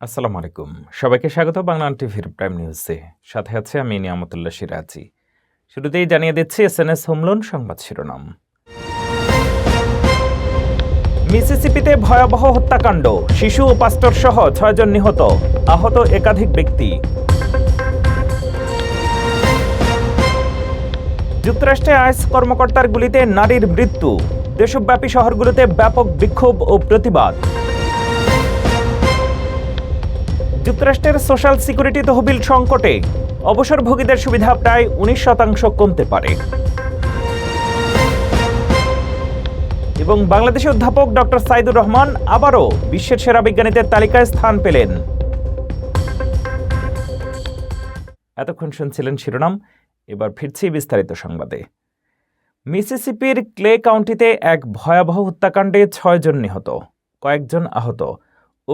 আসসালামু আলাইকুম। সবাইকে স্বাগত বাংলা টিভির প্রাইম নিউজে। সাথে আছে আমি নিয়ামতুল্লাহ সিরাজি। শুরুতেই জানিয়ে দিচ্ছি এসএনএস হোম লোন সংবাদ শিরোনাম। মিসিসিপিতে ভয়াবহ হত্যাকাণ্ড, শিশু ও পাস্টর সহ ৬ জন নিহত, আহত একাধিক ব্যক্তি। যুক্তরাষ্ট্রে আইএস কর্মকর্তার গুলিতে নারীর মৃত্যু, দেশব্যাপী শহরগুলোতে ব্যাপক বিক্ষোভ ও প্রতিবাদ। যুক্তরাষ্ট্রের সোশ্যাল সিকিউরিটি তহবিল সংকটে, অবসরভোগীদের সুবিধা প্রায় ১৯% কমতে পারে। এবং বাংলাদেশি অধ্যাপক ডক্টর সাইদুর রহমান আবারও বিশ্বের সেরা বিজ্ঞানীদের তালিকায় স্থান পেলেন। এতক্ষণ শুনছিলেন শিরোনাম, এবার ফিরছি বিস্তারিত সংবাদে। মিসিসিপির ক্লে কাউন্টিতে এক ভয়াবহ হত্যাকাণ্ডে ৬ জন নিহত, কয়েকজন আহত।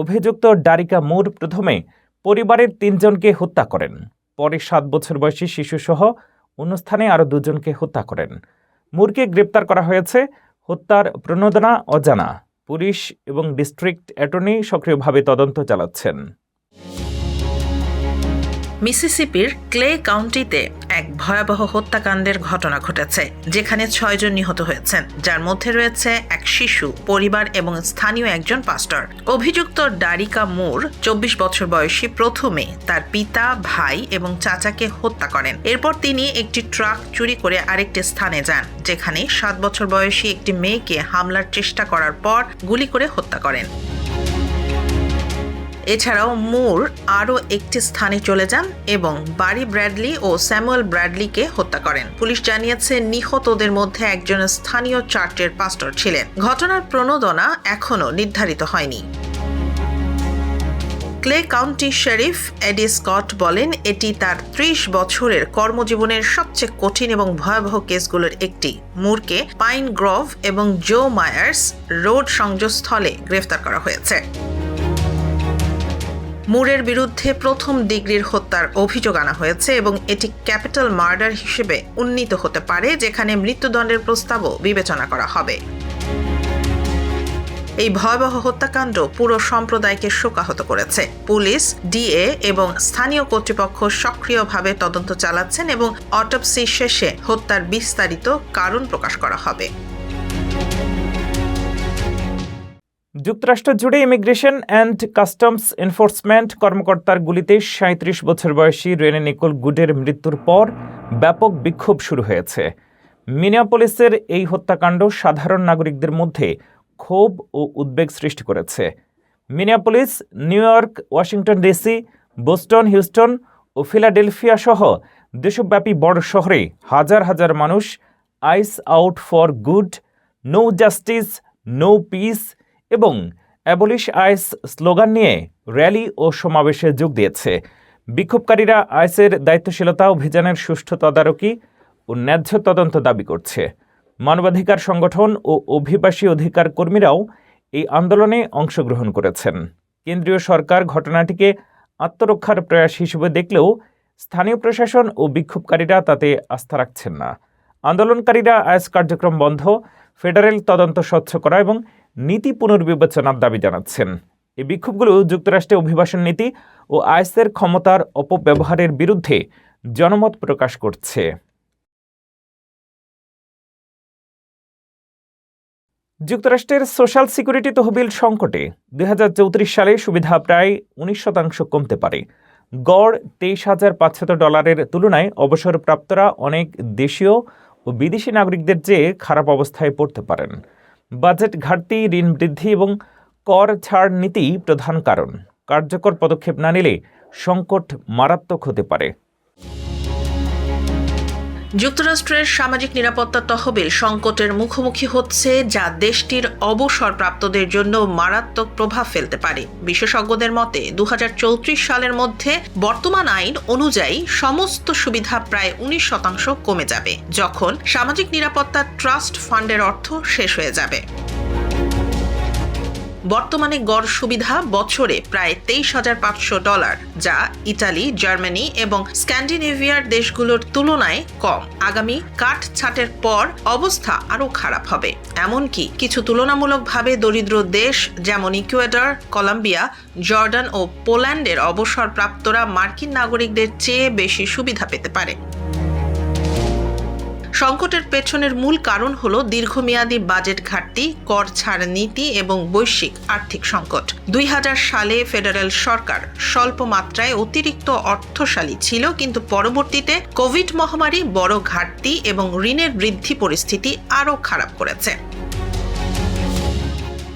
অভিযুক্ত ডারিকা মুর প্রথমে পরিবারের ৩ জনকে হত্যা করেন, পরে ৭ বছর বয়সী শিশুসহ অন্য স্থানে আরও ২ জনকে হত্যা করেন। মুরকে গ্রেপ্তার করা হয়েছে। হত্যার প্রণোদনা অজানা। পুলিশ এবং ডিস্ট্রিক্ট অ্যাটর্নি সক্রিয়ভাবে তদন্ত চালাচ্ছেন। মিসিসিপির ক্লে কাউন্টিতে এক ভয়াবহ হত্যাকাণ্ডের ঘটনা ঘটেছে, যেখানে ৬ জন নিহত হয়েছেন, যার মধ্যে রয়েছে এক শিশু, পরিবার এবং স্থানীয় একজন পাস্টর। অভিযুক্ত ডারিকা মুর ২৪ বছর বয়সী প্রথমে তার পিতা, ভাই এবং চাচাকে হত্যা করেন। এরপর তিনি একটি ট্রাক চুরি করে আরেকটি স্থানে যান, যেখানে ৭ বছর বয়সী একটি মেয়েকে হামলার চেষ্টা করার পর গুলি করে হত্যা করেন। এছাড়াও মুর আরও একটি স্থানে চলে যান এবং বারি ব্র্যাডলি ও স্যামুয়েল ব্র্যাডলিকে হত্যা করেন। পুলিশ জানিয়েছে নিহতদের মধ্যে একজন স্থানীয় চার্চের পাস্টর ছিলেন। ঘটনার প্রণোদনা এখনও নির্ধারিত হয়নি। ক্লে কাউন্টি শেরিফ এডি স্কট বলেন, এটি তার ৩০ বছরের কর্মজীবনের সবচেয়ে কঠিন এবং ভয়াবহ কেসগুলোর একটি। মুরকে পাইন গ্রোভ এবং জো মায়ার্স রোড সংযোগস্থলে গ্রেফতার করা হয়েছে। মুরের বিরুদ্ধে প্রথম ডিগ্রির হত্যার অভিযোগ আনা হয়েছে এবং এটি ক্যাপিটাল মার্ডার হিসেবে উন্নীত হতে পারে, যেখানে মৃত্যুদণ্ডের প্রস্তাবও বিবেচনা করা হবে। এই ভয়াবহ হত্যাকাণ্ড পুরো সম্প্রদায়কে শোকাহত করেছে। পুলিশ, ডিএ এবং স্থানীয় কর্তৃপক্ষ সক্রিয়ভাবে তদন্ত চালাচ্ছেন এবং অটোপসি শেষে হত্যার বিস্তারিত কারণ প্রকাশ করা হবে। যুক্তরাষ্ট্র জুড়ে ইমিগ্রেশন অ্যান্ড কাস্টমস এনফোর্সমেন্ট কর্মকর্তার গুলিতে ৩৭ বছর বয়সী রেনে নিকোল গুডের মৃত্যুর পর ব্যাপক বিক্ষোভ শুরু হয়েছে। মিনিয়াপোলিসের এই হত্যাকাণ্ড সাধারণ নাগরিকদের মধ্যে ক্ষোভ ও উদ্বেগ সৃষ্টি করেছে। মিনিয়াপোলিস, নিউ ইয়র্ক, ওয়াশিংটন ডিসি, বোস্টন, হিউস্টন ও ফিলাডেলফিয়া সহ দেশব্যাপী বড় শহরে হাজার হাজার মানুষ ICE out for good, no justice, no peace এবং অ্যাবলিশ আইস স্লোগান নিয়ে র্যালি ও সমাবেশে যোগ দিয়েছে। বিক্ষোভকারীরা আইসের দায়িত্বশীলতা, অভিযানের সুষ্ঠু তদারকি ও ন্যায্য তদন্ত দাবি করছে। মানবাধিকার সংগঠন ও অভিবাসী অধিকার কর্মীরাও এই আন্দোলনে অংশগ্রহণ করেছেন। কেন্দ্রীয় সরকার ঘটনাটিকে আত্মরক্ষার প্রয়াস হিসেবে দেখলেও স্থানীয় প্রশাসন ও বিক্ষোভকারীরা তাতে আস্থা রাখছেন না। আন্দোলনকারীরা আইস কার্যক্রম বন্ধ, ফেডারেল তদন্ত স্বচ্ছ করা এবং নীতি পুনর্বিবেচনার দাবি জানাচ্ছেন। এই বিক্ষোভগুলো যুক্তরাষ্ট্রে অভিবাসন নীতি ও আইসের ক্ষমতার অপব্যবহারের বিরুদ্ধে জনমত প্রকাশ করছে। যুক্তরাষ্ট্রের সোশ্যাল সিকিউরিটি তহবিল সংকটে ২০৩৪ সালে সুবিধা প্রায় ১৯% কমতে পারে। গড় $২৩,৫০০ তুলনায় অবসরপ্রাপ্তরা অনেক দেশীয় ও বিদেশি নাগরিকদের চেয়ে খারাপ অবস্থায় পড়তে পারেন। বাজেট ঘাটতি, ঋণ বৃদ্ধি এবং কর ছাড় নীতি প্রধান কারণ। কার্যকর পদক্ষেপ না নিলে সংকট মারাত্মক হতে পারে। যুক্তরাষ্ট্রের সামাজিক নিরাপত্তা তহবিল সংকটের মুখোমুখি হচ্ছে, যা দেশটির অবসরপ্রাপ্তদের জন্য মারাত্মক প্রভাব ফেলতে পারে। বিশেষজ্ঞদের মতে ২০৩৪ সালের মধ্যে বর্তমান আইন অনুযায়ী সমস্ত সুবিধা প্রায় ১৯% কমে যাবে, যখন সামাজিক নিরাপত্তা ট্রাস্ট ফান্ডের অর্থ শেষ হয়ে যাবে। বর্তমানে গড় সুবিধা বছরে প্রায় $23,500, যা ইতালি, জার্মানি এবং স্ক্যান্ডিনেভিয়ার দেশগুলোর তুলনায় কম। আগামী কাট ছাঁটের পর অবস্থা আরও খারাপ হবে। এমনকি কিছু তুলনামূলকভাবে দরিদ্র দেশ যেমন ইকুয়েডর, কলম্বিয়া, জর্ডান ও পোল্যান্ডের অবসরপ্রাপ্তরা মার্কিন নাগরিকদের চেয়ে বেশি সুবিধা পেতে পারে। সংকটের পেছনের মূল কারণ হলো দীর্ঘমেয়াদী বাজেট ঘাটতি, কর ছাড় নীতি এবং বৈশ্বিক আর্থিক সংকট। 2000 সালে ফেডারেল সরকার স্বল্প মাত্রায় অতিরিক্ত অর্থশালী ছিল, কিন্তু পরবর্তীতে কোভিড মহামারী বড় ঘাটতি এবং ঋণের বৃদ্ধি পরিস্থিতি আরও খারাপ করেছে।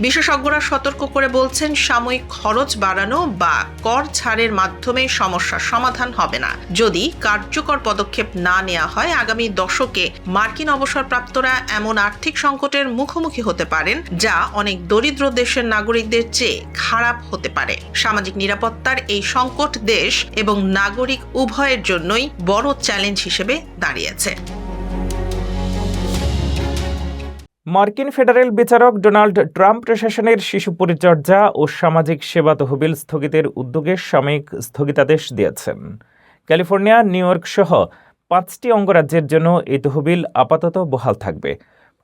বিশেষজ্ঞরা সতর্ক করে বলছেন, সাময়িক খরচ বাড়ানো বা কর ছাড়ের মাধ্যমে সমস্যার সমাধান হবে না। যদি কার্যকর পদক্ষেপ না নেওয়া হয়, আগামী দশকে মার্কিন অবসরপ্রাপ্তরা এমন আর্থিক সংকটের মুখোমুখি হতে পারেন যা অনেক দরিদ্র দেশের নাগরিকদের চেয়ে খারাপ হতে পারে। সামাজিক নিরাপত্তার এই সংকট দেশ এবং নাগরিক উভয়ের জন্যই বড় চ্যালেঞ্জ হিসেবে দাঁড়িয়েছে। মার্কিন ফেডারেল বিচারক ডোনাল্ড ট্রাম্প প্রশাসনের শিশু পরিচর্যা ও সামাজিক সেবা তহবিল স্থগিতের উদ্যোগে সাময়িক স্থগিতাদেশ দিয়েছেন। ক্যালিফোর্নিয়া, নিউ ইয়র্ক সহ 5টি অঙ্গরাজ্যের জন্য এই তহবিল আপাতত বহাল থাকবে।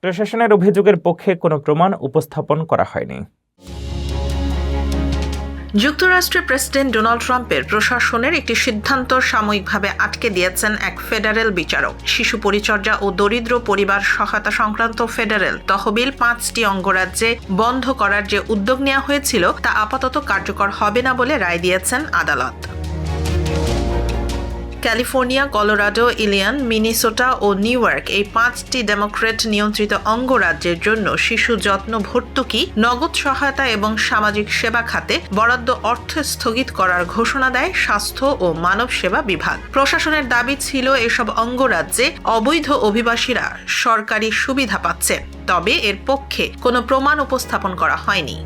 প্রশাসনের অভিযোগের পক্ষে কোনো প্রমাণ উপস্থাপন করা হয়নি। যুক্তরাষ্ট্রের প্রেসিডেন্ট ডোনাল্ড ট্রাম্পের প্রশাসনের একটি সিদ্ধান্ত সাময়িকভাবে আটকে দিয়েছেন এক ফেডারেল বিচারক। শিশু পরিচর্যা ও দরিদ্র পরিবার সহায়তা সংক্রান্ত ফেডারেল তহবিল 5টি অঙ্গরাজ্যে বন্ধ করার যে উদ্যোগ নেওয়া হয়েছিল তা আপাতত কার্যকর হবে না বলে রায় দিয়েছেন আদালত। ক্যালিফোর্নিয়া, কলোরাডো, ইলিনয়, মিনেসোটা ও নিউ ইয়র্ক এই 5টি ডেমোক্র্যাট নিয়ন্ত্রিত অঙ্গরাজ্যের জন্য শিশু যত্ন, ভর্তুকি, নগদ সহায়তা এবং সামাজিক সেবা খাতে বরাদ্দ অর্থ স্থগিত করার ঘোষণা দেয় স্বাস্থ্য ও মানব সেবা বিভাগ। প্রশাসনের দাবি ছিল এসব অঙ্গরাজ্যে অবৈধ অভিবাসীরা সরকারি সুবিধা পাচ্ছে, তবে এর পক্ষে কোনো প্রমাণ উপস্থাপন করা হয়নি।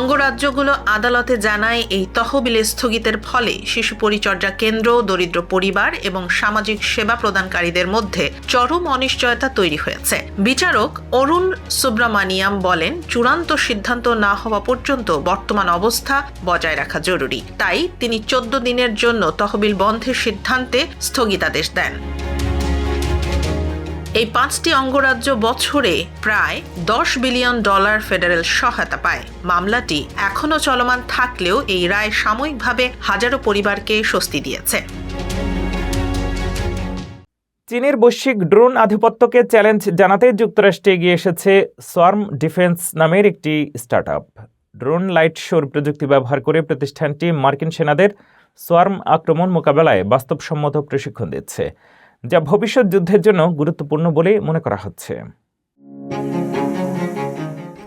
অঙ্গরাজ্যগুলো আদালতে জানায়, এই তহবিল স্থগিতের ফলে শিশু পরিচর্যা কেন্দ্র, দরিদ্র পরিবার এবং সামাজিক সেবা প্রদানকারীদের মধ্যে চরম অনিশ্চয়তা তৈরি হয়েছে। বিচারক অরুণ সুব্রামানিয়াম বলেন, চূড়ান্ত সিদ্ধান্ত না হওয়া পর্যন্ত বর্তমান অবস্থা বজায় রাখা জরুরি। তাই তিনি 14 দিনের জন্য তহবিল বন্ধের সিদ্ধান্তে স্থগিতাদেশ দেন। এই 5টি অঙ্গরাজ্য বছরে প্রায় $10 বিলিয়ন ফেডারেল সহায়তা পায়। মামলাটি এখনও চলমান থাকলেও এই রায় সাময়িকভাবে হাজারো পরিবারকে স্বস্তি দিয়েছে। চীনের বৈশ্বিক ড্রোন আধিপত্যকে চ্যালেঞ্জ জানাতে যুক্তরাষ্ট্রে এগিয়ে এসেছে সোয়ার্ম ডিফেন্স নামের একটি স্টার্টআপ। ড্রোন লাইট শোর প্রযুক্তি ব্যবহার করে প্রতিষ্ঠানটি মার্কিন সেনাদের সোয়ার্ম আক্রমণ মোকাবেলায় বাস্তবসম্মত প্রশিক্ষণ দিচ্ছে, যা ভবিষ্যৎ যুদ্ধের জন্য গুরুত্বপূর্ণ বলে মনে করা হচ্ছে।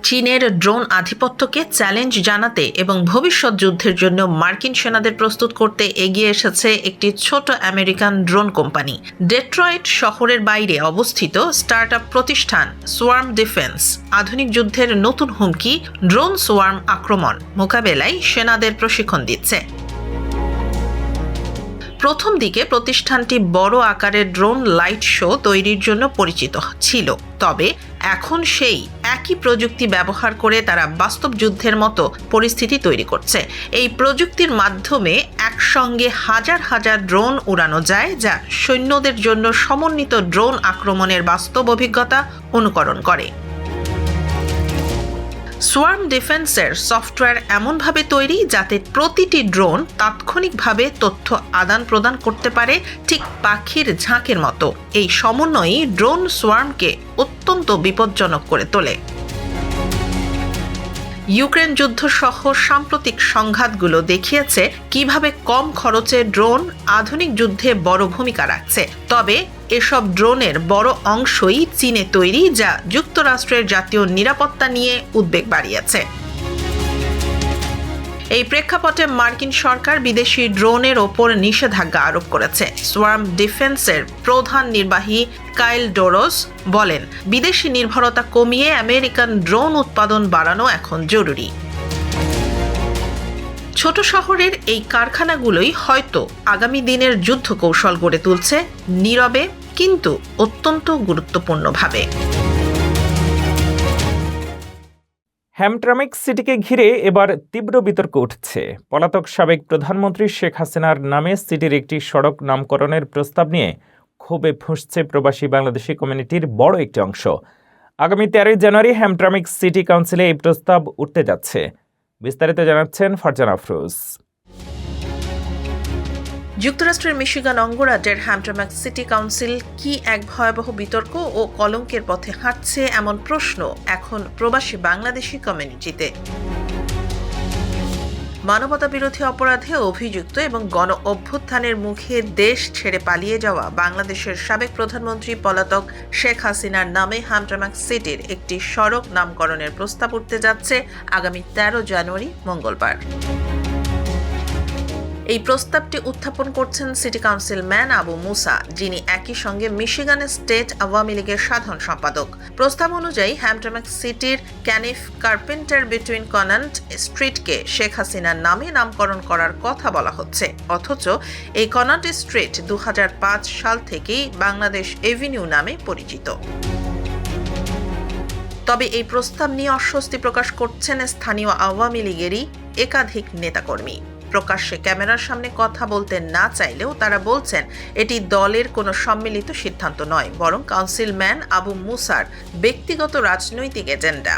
চীনের ড্রোন আধিপত্যকে চ্যালেঞ্জ জানাতে এবং ভবিষ্যৎ যুদ্ধের জন্য মার্কিন সেনাদের প্রস্তুত করতে এগিয়ে এসেছে একটি ছোট আমেরিকান ড্রোন কোম্পানি। ডেট্রয়েট শহরের বাইরে অবস্থিত স্টার্টআপ প্রতিষ্ঠান সোয়ার্ম ডিফেন্স আধুনিক যুদ্ধের নতুন হুমকি ড্রোন সোয়ার্ম আক্রমণ মোকাবেলায় সেনাদের প্রশিক্ষণ দিচ্ছে। প্রথম দিকে প্রতিষ্ঠানটি বড় আকারের ড্রোন লাইট শো তৈরির জন্য পরিচিত ছিল, তবে এখন সেই একই প্রযুক্তি ব্যবহার করে তারা বাস্তব যুদ্ধের মতো পরিস্থিতি তৈরি করছে। এই প্রযুক্তির মাধ্যমে একসঙ্গে হাজার হাজার ড্রোন উড়ানো যায়, যা সৈন্যদের জন্য সমন্বিত ড্রোন আক্রমণের বাস্তব অভিজ্ঞতা অনুকরণ করে। সোয়ার্ম ডিফেন্সের সফটওয়্যার এমনভাবে তৈরি যাতে প্রতিটি ড্রোন তাৎক্ষণিকভাবে তথ্য আদান প্রদান করতে পারে, ঠিক পাখির ঝাঁকের মতো। এই সমন্বয়ই ড্রোন সোয়ার্মকে অত্যন্ত বিপজ্জনক করে তোলে। ইউক্রেন যুদ্ধ সহ সাম্প্রতিক সংঘাতগুলো দেখিয়েছে কিভাবে কম খরচে ড্রোন আধুনিক যুদ্ধে বড় ভূমিকা রাখছে। তবে এসব ড্রোনের বড় অংশই চীনে তৈরি, যা যুক্তরাষ্ট্রের জাতীয় নিরাপত্তা নিয়ে উদ্বেগ বাড়িয়েছে। এই প্রেক্ষাপটে মার্কিন সরকার বিদেশি ড্রোনের ওপর নিষেধাজ্ঞা আরোপ করেছে। সোয়ার্ম ডিফেন্সের প্রধান নির্বাহী কাইল ডোরস বলেন, বিদেশি নির্ভরতা কমিয়ে আমেরিকান ড্রোন উৎপাদন বাড়ানো এখন জরুরি। ছোট শহরের এই কারখানাগুলোই হয়তো আগামী দিনের যুদ্ধ কৌশল গড়ে তুলছে, নীরবে কিন্তু অত্যন্ত গুরুত্বপূর্ণভাবে। হ্যামট্রামিক সিটিকে ঘিরে এবার তীব্র বিতর্ক উঠছে। পলাতক সাবেক প্রধানমন্ত্রী শেখ হাসিনার নামে সিটির একটি সড়ক নামকরণের প্রস্তাব নিয়ে ক্ষোভে ফুঁসছে প্রবাসী বাংলাদেশি কমিউনিটির বড় একটি অংশ। আগামী 13 জানুয়ারি হ্যামট্রামিক সিটি কাউন্সিলে এই প্রস্তাব উঠতে যাচ্ছে। বিস্তারিত জানাচ্ছেন ফারজানা আফরোজ। যুক্তরাষ্ট্রের মিশিগান অঙ্গরাজ্যের হ্যামট্রামিক সিটি কাউন্সিল কি এক ভয়াবহ বিতর্ক ও কলঙ্কের পথে হাঁটছে এমন প্রশ্ন এখন প্রবাসী বাংলাদেশি কমিউনিটিতে। মানবতা বিরোধী অপরাধে অভিযুক্ত এবং গণ অভ্যুত্থানের মুখে দেশ ছেড়ে পালিয়ে যাওয়া বাংলাদেশের সাবেক প্রধানমন্ত্রী পলাতক শেখ হাসিনার নামে হ্যামট্রামিক সিটির একটি সড়ক নামকরণের প্রস্তাব উঠতে যাচ্ছে আগামী 13 জানুয়ারি মঙ্গলবার। এই প্রস্তাবটি উত্থাপন করছেন সিটি কাউন্সিলম্যান আবু মুসা, যিনি একই সঙ্গে মিশিগান স্টেট আওয়ামী লীগের সাধারণ সম্পাদক। প্রস্তাব অনুযায়ী হ্যামট্রামিক সিটির ক্যানিফ কার্পেন্টার বিটুইন কনান্ট স্ট্রিটকে শেখ হাসিনার নামে নামকরণ করার কথা বলা হচ্ছে, অথচ এই কনান্ট স্ট্রিট 2005 সাল থেকেই বাংলাদেশ এভিনিউ নামে পরিচিত। তবে এই প্রস্তাব নিয়ে অস্বস্তি প্রকাশ করছেন স্থানীয় আওয়ামী লীগেরই একাধিক নেতাকর্মী। প্রকাশ্যে ক্যামেরার সামনে কথা বলতে না চাইলেও তারা বলছেন এটি দলের কোনো সম্মিলিত সিদ্ধান্ত নয়, বরং কাউন্সিলম্যান আবু মুসার ব্যক্তিগত রাজনৈতিক এজেন্ডা।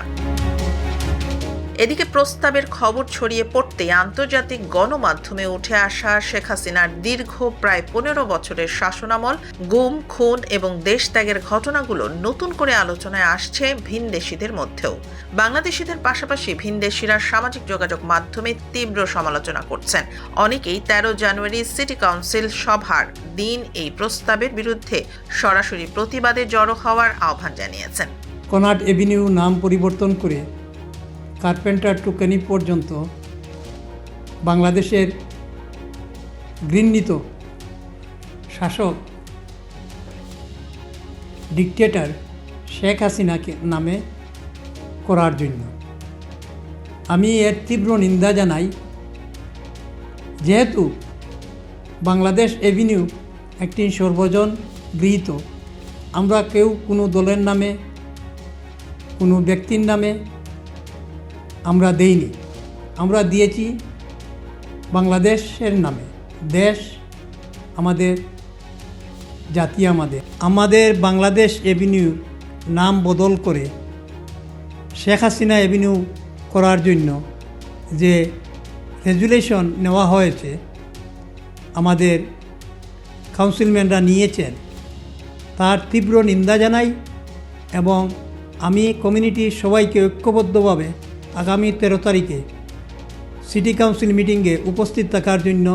এদিকে প্রস্তাবের খবর ছড়িয়ে পড়তেই আন্তর্জাতিক গণমাধ্যমে উঠে আসা শেখ হাসিনার দীর্ঘ প্রায় 15 বছরের শাসনামল, গুম, খুন এবং দেশত্যাগের ঘটনাগুলো নতুন করে আলোচনায় আসছে ভিনদেশিদের মধ্যেও। বাংলাদেশিদের পাশাপাশি ভিনদেশিরা সামাজিক যোগাযোগ মাধ্যমে তীব্র সমালোচনা করছেন। অনেকেই 13 জানুয়ারি সিটি কাউন্সিল সভার দিন এই প্রস্তাবের বিরুদ্ধে সরাসরি প্রতিবাদে জড়ো হওয়ার আহ্বান জানিয়েছেন। কনাট এভিনিউ নাম পরিবর্তন করে কার্পেন্টার টু ক্যানিফ পর্যন্ত বাংলাদেশের ঘৃণিত শাসক ডিকটেটর শেখ হাসিনাকে নামে করার জন্য আমি এর তীব্র নিন্দা জানাই। যেহেতু বাংলাদেশ এভিনিউ একটি সর্বজন গৃহীত, আমরা কেউ কোনো দলের নামে কোনো ব্যক্তির নামে আমরা দেইনি, আমরা দিয়েছি বাংলাদেশের নামে। দেশ আমাদের, জাতি আমাদের বাংলাদেশ এভিনিউ নাম বদল করে শেখ হাসিনা এভিনিউ করার জন্য যে রেজুলেশন নেওয়া হয়েছে, আমাদের কাউন্সিলম্যানরা নিয়েছেন, তার তীব্র নিন্দা জানাই এবং আমি কমিউনিটির সবাইকে ঐক্যবদ্ধভাবে আগামী 13 তারিখে সিটি কাউন্সিল মিটিংয়ে উপস্থিত থাকার জন্য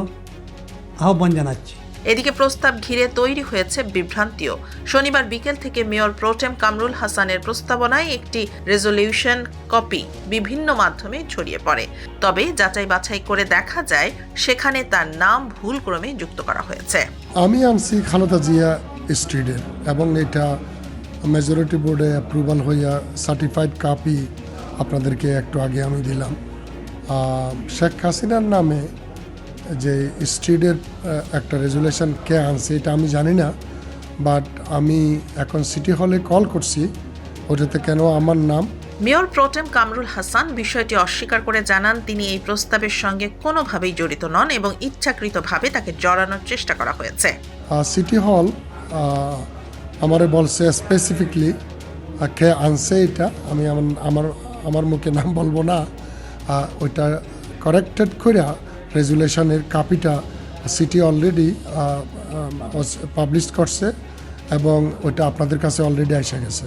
আহ্বান জানাচ্ছি। এদিকে প্রস্তাব ঘিরে তৈরি হয়েছে বিভ্রান্তিও। শনিবার বিকেল থেকে মেয়র প্রোটেম কামরুল হাসানের প্রস্তাবনায় একটি রেজলিউশন কপি বিভিন্ন মাধ্যমে ছড়িয়ে পড়ে। তবে যাচাই বাছাই করে দেখা যায় সেখানে তার নাম ভুলক্রমে যুক্ত করা হয়েছে। আমি আনছি খালেদা জিয়া স্ট্রিটের এবং এটা মেজরিটি বোর্ডে অ্যাপ্রুভাল হইয়া সার্টিফাইড কপি আপনাদেরকে একটু আগে আমি দিলাম। শেখ হাসিনার নামে যে স্ট্রিটের একটা রেজুলেশন কে আনছে এটা আমি জানি না, বাট আমি এখন সিটি হলে কল করছি, ওটাতে কেন আমার নাম। মেয়র প্রোটেম কামরুল হাসান বিষয়টি অস্বীকার করে জানান তিনি এই প্রস্তাবের সঙ্গে কোনোভাবেই জড়িত নন এবং ইচ্ছাকৃতভাবে তাকে জড়ানোর চেষ্টা করা হয়েছে। সিটি হল আমারে বলছে স্পেসিফিকলি কে আনছে এটা, আমি আমার মুখে নাম বলবো না, ওইটা কারেক্টেড করে রেজুলেশনের কপিটা সিটি অলরেডি পাবলিশ করছে এবং ওইটা আপনাদের কাছে অলরেডি এসে গেছে।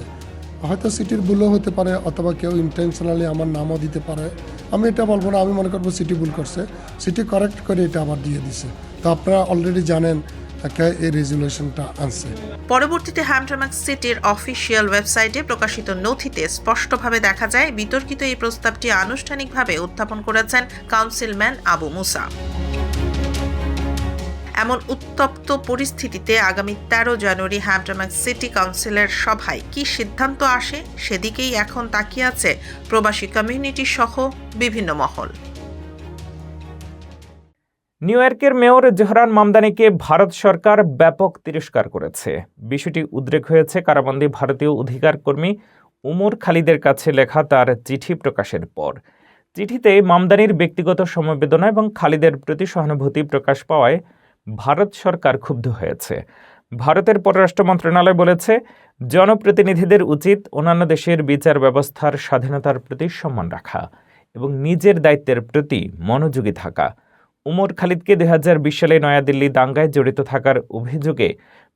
হয়তো সিটির ভুলও হতে পারে অথবা কেউ ইন্টেনশনালি আমার নামও দিতে পারে, আমি এটা বলবো না। আমি মনে করবো সিটি ভুল করছে, সিটি কারেক্ট করে এটা আবার দিয়ে দিছে। তো আপনারা অলরেডি জানেন এই রেজুলেশনটা আনছে। পরবর্তীতে হ্যামট্রামিক সিটির অফিসিয়াল ওয়েবসাইটে প্রকাশিত নথিতে স্পষ্টভাবে দেখা যায় বিতর্কিত এই প্রস্তাবটি আনুষ্ঠানিকভাবে উত্থাপন করেছেন কাউন্সিলম্যান আবু মুসা। এমন উত্তপ্ত পরিস্থিতিতে আগামী 13 জানুয়ারি হ্যামট্রামিক সিটি কাউন্সিলের সভায় কি সিদ্ধান্ত আসে সেদিকেই এখন তাকিয়ে আছে প্রবাসী কমিউনিটি সহ বিভিন্ন মহল। নিউ ইয়র্কের মেয়র জোহরান মামদানিকে ভারত সরকার ব্যাপক তিরস্কার করেছে। বিষয়টি উদ্রেক হয়েছে কারাবন্দী ভারতীয় অধিকার কর্মী উমর খালিদের কাছে লেখা তার চিঠি প্রকাশের পর। চিঠিতে মামদানির ব্যক্তিগত সমবেদনা এবং খালিদের প্রতি সহানুভূতি প্রকাশ পাওয়ায় ভারত সরকার ক্ষুব্ধ হয়েছে। ভারতের পররাষ্ট্র মন্ত্রণালয় বলেছে, জনপ্রতিনিধিদের উচিত অন্যান্য দেশের বিচার ব্যবস্থার স্বাধীনতার প্রতি সম্মান রাখা এবং নিজের দায়িত্বের প্রতি মনোযোগী থাকা। উমর খালিদকে 2020 সালে নয়াদিল্লি দাঙ্গায় জড়িত থাকার অভিযোগে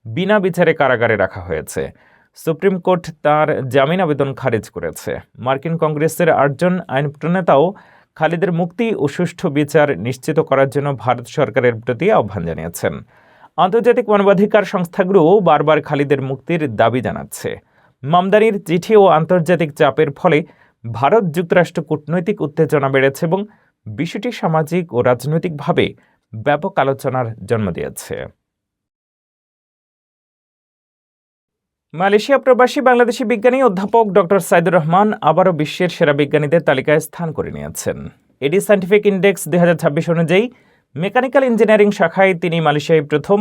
বিনা বিচারে কারাগারে রাখা হয়েছে। সুপ্রিম কোর্ট তার জামিন আবেদন খারিজ করেছে। মার্কিন কংগ্রেসের 8 জন আইন প্রণেতাও খালিদের মুক্তি ও সুষ্ঠু বিচার নিশ্চিত করার জন্য ভারত সরকারের প্রতি আহ্বান জানিয়েছেন। আন্তর্জাতিক মানবাধিকার সংস্থাগুলোও বারবার খালিদের মুক্তির দাবি জানাচ্ছে। মামদানির চিঠি ও আন্তর্জাতিক চাপের ফলে ভারত যুক্তরাষ্ট্র কূটনৈতিক উত্তেজনা বেড়েছে এবং বিষয়টি সামাজিক ও রাজনৈতিকভাবে ব্যাপক আলোচনার জন্ম দিয়েছে। মালয়েশিয়া প্রবাসী বাংলাদেশি বিজ্ঞানী অধ্যাপক ডক্টর সাইদুর রহমান আবারও বিশ্বের সেরা বিজ্ঞানীদের তালিকায় স্থান করে নিয়েছেন। এডি সায়েন্টিফিক ইন্ডেক্স 2026 অনুযায়ী মেকানিক্যাল ইঞ্জিনিয়ারিং শাখায় তিনি মালয়েশিয়ায় প্রথম,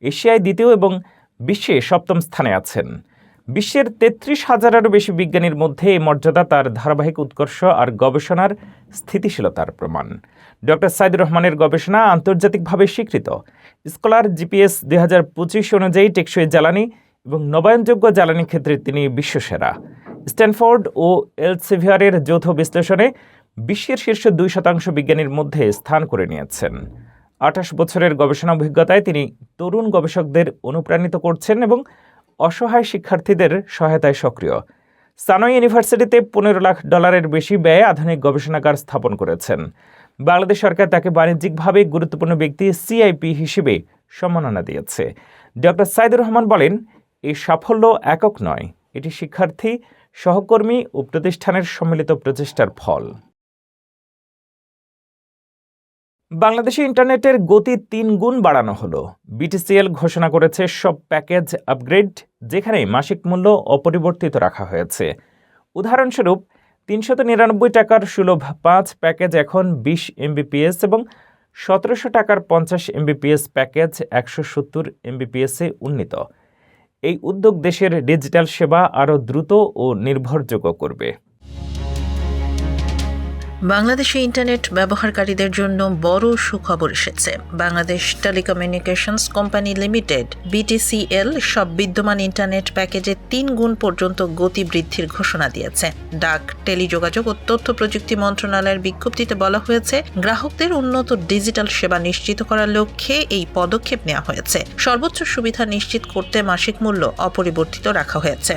এশিয়ায় দ্বিতীয় এবং বিশ্বে 7ম স্থানে আছেন। বিশ্বের 33,000-এরও বেশি বিজ্ঞানীর মধ্যে এই মর্যাদা তার ধারাবাহিক উৎকর্ষ আর গবেষণার স্থিতিশীলতার প্রমাণ। ডক্টর সাইদুর রহমানের গবেষণা আন্তর্জাতিকভাবে স্বীকৃত। স্কলার জিপিএস 2025 অনুযায়ী টেকসই জ্বালানি এবং নবায়নযোগ্য জ্বালানি ক্ষেত্রে তিনি বিশ্বসেরা। স্ট্যানফোর্ড ও এলসেভিয়ারের যৌথ বিশ্লেষণে বিশ্বের শীর্ষ 2% বিজ্ঞানীর মধ্যে স্থান করে নিয়েছেন। 28 বছরের গবেষণা অভিজ্ঞতায় তিনি তরুণ গবেষকদের অনুপ্রাণিত করছেন এবং অসহায় শিক্ষার্থীদের সহায়তায় সক্রিয়। সানোই ইউনিভার্সিটিতে $15 লাখ বেশি ব্যয়ে আধুনিক গবেষণাগার স্থাপন করেছেন। বাংলাদেশ সরকার তাকে বাণিজ্যিকভাবে গুরুত্বপূর্ণ ব্যক্তি সিআইপি হিসেবে সম্মাননা দিয়েছে। ডক্টর সাইদুর রহমান বলেন, এই সাফল্য একক নয়, এটি শিক্ষার্থী, সহকর্মী ও প্রতিষ্ঠানের সম্মিলিত প্রচেষ্টার ফল। বাংলাদেশে ইন্টারনেটের গতি 3 গুণ বাড়ানো হলো। বিটিসিএল ঘোষণা করেছে সব প্যাকেজ আপগ্রেড, যেখানে মাসিক মূল্য অপরিবর্তিত রাখা হয়েছে। উদাহরণস্বরূপ 399 টাকার সুলভ 5 প্যাকেজ এখন 20 MBPS এবং 1700 টাকার 50 MBPS প্যাকেজ 170 MBPS-এ উন্নীত। এই উদ্যোগ দেশের ডিজিটাল সেবা আরও দ্রুত ও নির্ভরযোগ্য করবে। বাংলাদেশে ইন্টারনেট ব্যবহারকারীদের জন্য বড় সুখবর এসেছে। Bangladesh telecommunications company limited BTCL সব বিদ্যমান ইন্টারনেট প্যাকেজে 3 গুণ পর্যন্ত গতি বৃদ্ধির ঘোষণা দিয়েছে। ডাক, টেলিযোগাযোগ ও তথ্য প্রযুক্তি মন্ত্রণালয়ের বিজ্ঞপ্তিতে বলা হয়েছে, গ্রাহকদের উন্নত ডিজিটাল সেবা নিশ্চিত করার লক্ষ্যে এই পদক্ষেপ নেওয়া হয়েছে। সর্বোচ্চ সুবিধা নিশ্চিত করতে মাসিক মূল্য অপরিবর্তিত রাখা হয়েছে।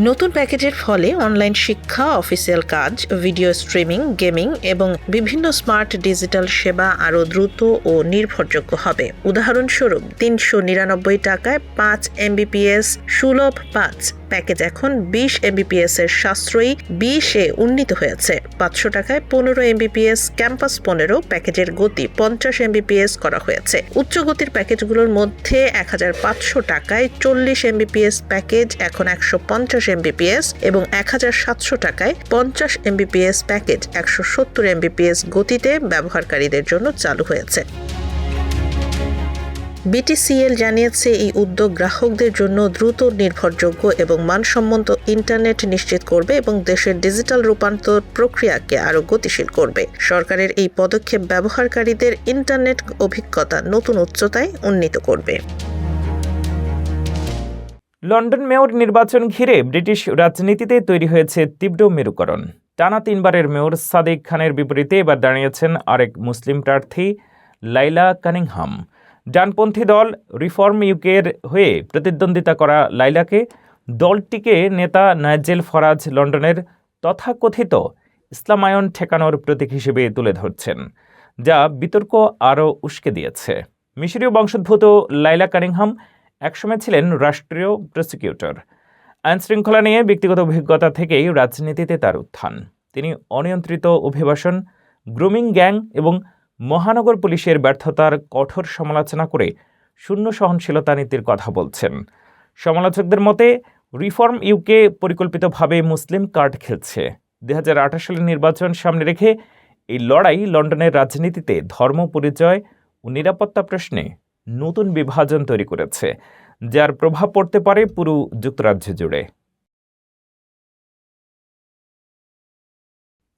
নতুন প্যাকেজের ফলে অনলাইন শিক্ষা, অফিসিয়াল কাজ, ভিডিও স্ট্রিমিং, গেমিং এবং বিভিন্ন স্মার্ট ডিজিটাল সেবা আরও দ্রুত ও নির্ভরযোগ্য হবে। উদাহরণস্বরূপ 399 টাকায় 5 MBPS সুলভ 5 প্যাকেজ এখন 20 MBPS এর সাশ্রয়ী 20-এ উন্নীত হয়েছে। 500 টাকায় 15 MBPS ক্যাম্পাস 15 প্যাকেজের গতি 50 MBPS করা হয়েছে। উচ্চ গতির প্যাকেজগুলোর মধ্যে 1500 টাকায় 40 MBPS প্যাকেজ এখন 150 MBPS এবং 1700 টাকায় 50 MBPS প্যাকেজ 170 MBPS গতিতে ব্যবহারকারীদের জন্য চালু হয়েছে। বিটিসিএল জানিয়েছে, এই উদ্যোগ গ্রাহকদের জন্য দ্রুত, নির্ভরযোগ্য এবং মানসম্মত ইন্টারনেট নিশ্চিত করবে এবং দেশের ডিজিটাল রূপান্তর প্রক্রিয়াকে আরও গতিশীল করবে। সরকারের এই পদক্ষেপ ব্যবহারকারীদের ইন্টারনেট অভিজ্ঞতা নতুন উচ্চতায় উন্নীত করবে। লন্ডন মেয়র নির্বাচন ঘিরে ব্রিটিশ রাজনীতিতে তৈরি হয়েছে তীব্র মেরুকরণ। টানা 3 বারের মেয়র সাদিক খানের বিপরীতে এবার দাঁড়িয়েছেন আরেক মুসলিম প্রার্থী লাইলা কানিংহাম। ডানপন্থী দল রিফর্ম ইউকের হয়ে প্রতিদ্বন্দ্বিতা করা লাইলাকে দলটিকে নেতা নাইজেল ফরাজ লন্ডনের তথাকথিত ইসলামায়ন ঠেকানোর প্রতীক হিসেবে তুলে ধরছেন, যা বিতর্ক আরও উস্কে দিয়েছে। মিশরীয় বংশোদ্ভূত লাইলা কানিংহাম একসময় ছিলেন রাষ্ট্রীয় প্রসিকিউটর। আইনশৃঙ্খলা নিয়ে ব্যক্তিগত অভিজ্ঞতা থেকেই রাজনীতিতে তার উত্থান। তিনি অনিয়ন্ত্রিত অভিবাসন, গ্রুমিং গ্যাং এবং মহানগর পুলিশের ব্যর্থতার কঠোর সমালোচনা করে শূন্য সহনশীলতা নীতির কথা বলছেন। সমালোচকদের মতে রিফর্ম ইউকে পরিকল্পিতভাবে মুসলিম কার্ড খেলছে। 2028 সালের নির্বাচন সামনে রেখে এই লড়াই লন্ডনের রাজনীতিতে ধর্ম পরিচয় ও নিরাপত্তা প্রশ্নে নতুন বিভাজন তৈরি করেছে, যার প্রভাব পড়তে পারে পুরো যুক্তরাজ্য জুড়ে।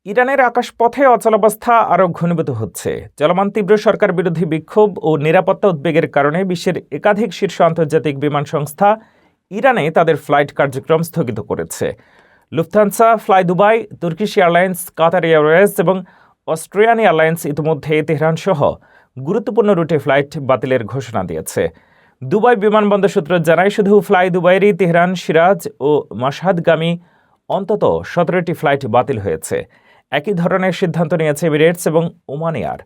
ইরানের আকাশপথে অচলাবস্থা আরও ঘনীভূত হচ্ছে। চলমান তীব্র সরকার বিরোধী বিক্ষোভ ও নিরাপত্তা উদ্বেগের কারণে বিশ্বের একাধিক শীর্ষ আন্তর্জাতিক বিমান সংস্থা ইরানে তাদের ফ্লাইট কার্যক্রম স্থগিত করেছে। Lufthansa, Fly Dubai, Turkish Airlines, Qatar Airways এবং অস্ট্রিয়ান এয়ারলাইন্স ইতিমধ্যে তেহরান সহ গুরুত্বপূর্ণ রুটে ফ্লাইট বাতিলের ঘোষণা দিয়েছে। দুবাই বিমানবন্দর সূত্র জানায়, শুধু ফ্লাই দুবাইয়েরই তেহরান, সিরাজ ও মাশহাদগামী অন্তত 17টি ফ্লাইট বাতিল হয়েছে। একই ধরনের সিদ্ধান্ত নিয়েছে এমিরেটস এবং ওমান এয়ার।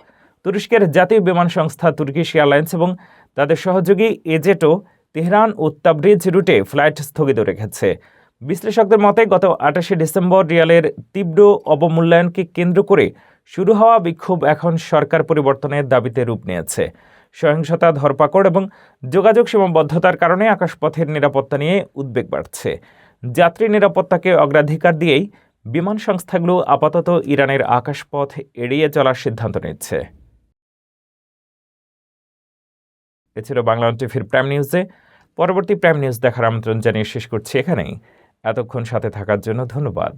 তুরস্কের জাতীয় বিমান সংস্থা তুর্কিশ এয়ারলাইন্স এবং তাদের সহযোগী এজেটও তেহরান ও তাবরিজ রুটে ফ্লাইট স্থগিত রেখেছে। বিশ্লেষকদের মতে, গত 28শে ডিসেম্বর রিয়ালের তীব্র অবমূল্যায়নকে কেন্দ্র করে শুরু হওয়া বিক্ষোভ এখন সরকার পরিবর্তনের দাবিতে রূপ নিয়েছে। সহিংসতা, ধরপাকড় এবং যোগাযোগ সীমাবদ্ধতার কারণে আকাশপথের নিরাপত্তা নিয়ে উদ্বেগ বাড়ছে। যাত্রী নিরাপত্তাকে অগ্রাধিকার দিয়েই বিমান সংস্থাগুলো আপাতত ইরানের আকাশপথ এড়িয়ে চলার সিদ্ধান্ত নিচ্ছে। এছাড়া বাংলা টিভির প্রাইম নিউজে পরবর্তী প্রাইম নিউজ দেখার আমন্ত্রণ জানিয়ে শেষ করছি এখানেই। এতক্ষণ সাথে থাকার জন্য ধন্যবাদ।